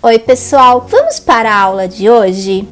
Oi pessoal, vamos para a aula de hoje?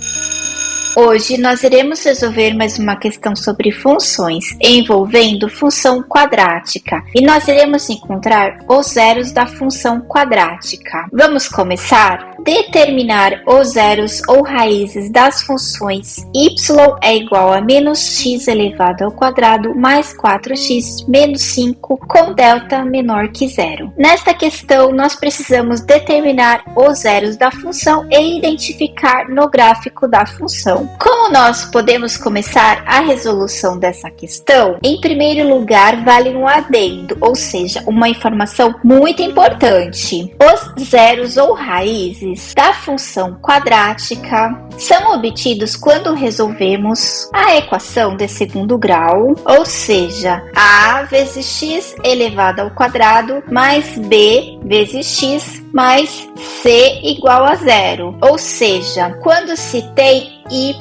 Hoje nós iremos resolver mais uma questão sobre funções, envolvendo função quadrática, e nós iremos encontrar os zeros da função quadrática. Vamos começar? Determinar os zeros ou raízes das funções y é igual a menos x elevado ao quadrado mais 4x menos 5 com delta menor que zero. Nesta questão, nós precisamos determinar os zeros da função e identificar no gráfico da função. Como nós podemos começar a resolução dessa questão? Em primeiro lugar, vale um adendo, ou seja, uma informação muito importante. Os zeros ou raízes da função quadrática são obtidos quando resolvemos a equação de segundo grau, ou seja, a vezes x elevado ao quadrado mais b vezes x mais c igual a zero, ou seja, quando se tem y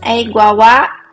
é igual a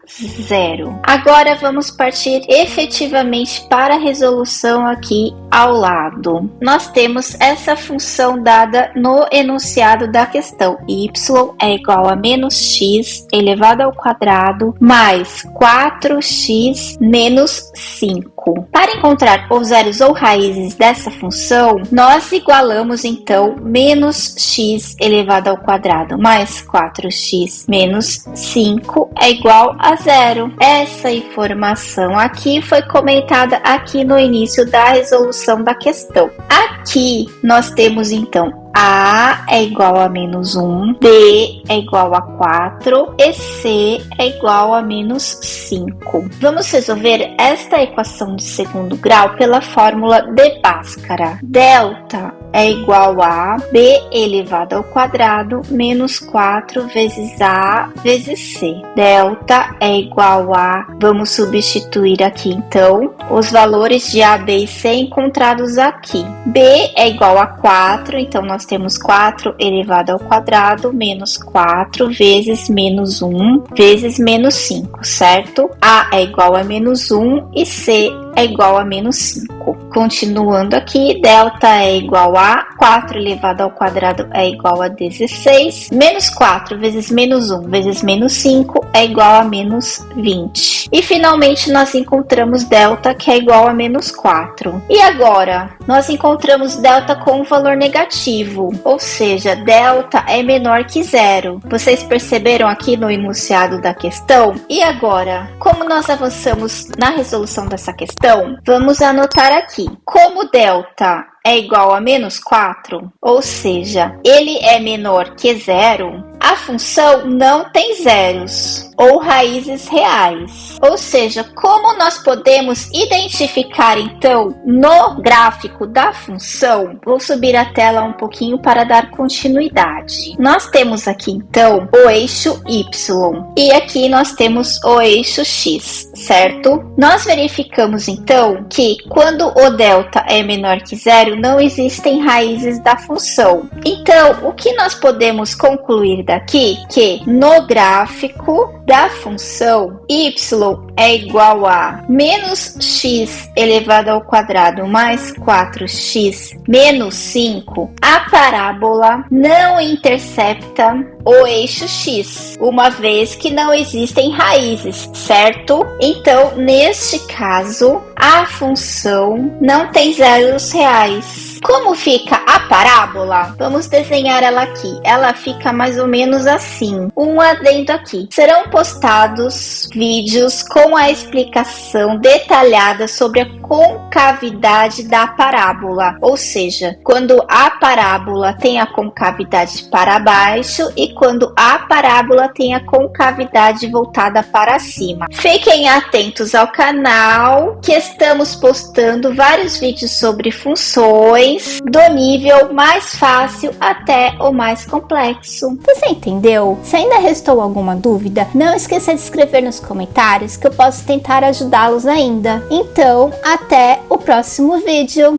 zero. Agora vamos partir efetivamente para a resolução aqui ao lado. Nós temos essa função dada no enunciado da questão. Y é igual a menos x elevado ao quadrado mais 4x menos 5. Para encontrar os zeros ou raízes dessa função, nós igualamos então menos x elevado ao quadrado mais 4x menos 5 é igual a zero. Essa informação aqui foi comentada aqui no início da resolução da questão. Aqui nós temos então A é igual a menos 1, B é igual a 4 e C é igual a menos 5. Vamos resolver esta equação de segundo grau pela fórmula de Bhaskara. Delta é igual a B elevado ao quadrado menos 4 vezes A vezes C. Delta é igual a, vamos substituir aqui então, os valores de A, B e C encontrados aqui. B é igual a 4, então nós temos 4 elevado ao quadrado menos 4 vezes menos 1 vezes menos 5, certo? A é igual a menos 1 e C é igual a menos 5. Continuando aqui, delta é igual a 4 elevado ao quadrado é igual a 16, menos 4 vezes menos 1 vezes menos 5 é igual a menos 20. E finalmente nós encontramos delta, que é igual a menos 4. E agora, nós encontramos delta com um valor negativo, ou seja, delta é menor que zero. Vocês perceberam aqui no enunciado da questão? E agora, como nós avançamos na resolução dessa questão, vamos anotar aqui. Como delta é igual a menos 4, ou seja, ele é menor que zero, a função não tem zeros ou raízes reais. Ou seja, como nós podemos identificar então no gráfico da função? Vou subir a tela um pouquinho para dar continuidade. Nós temos aqui então o eixo y e aqui nós temos o eixo x, certo? Nós verificamos então que quando o delta é menor que zero, não existem raízes da função. Então, o que nós podemos concluir daqui? Que no gráfico da função y é igual a menos x elevado ao quadrado mais 4x menos 5, a parábola não intercepta o eixo x, uma vez que não existem raízes, certo? Então, neste caso, a função não tem zeros reais. Como fica a parábola? Vamos desenhar ela aqui. Ela fica mais ou menos assim. Um adendo aqui. Serão postados vídeos com a explicação detalhada sobre a concavidade da parábola. Ou seja, quando a parábola tem a concavidade para baixo e quando a parábola tem a concavidade voltada para cima. Fiquem atentos ao canal, que estamos postando vários vídeos sobre funções, do nível mais fácil até o mais complexo. Você entendeu? Se ainda restou alguma dúvida, não esqueça de escrever nos comentários que eu posso tentar ajudá-los ainda. Então, até o próximo vídeo!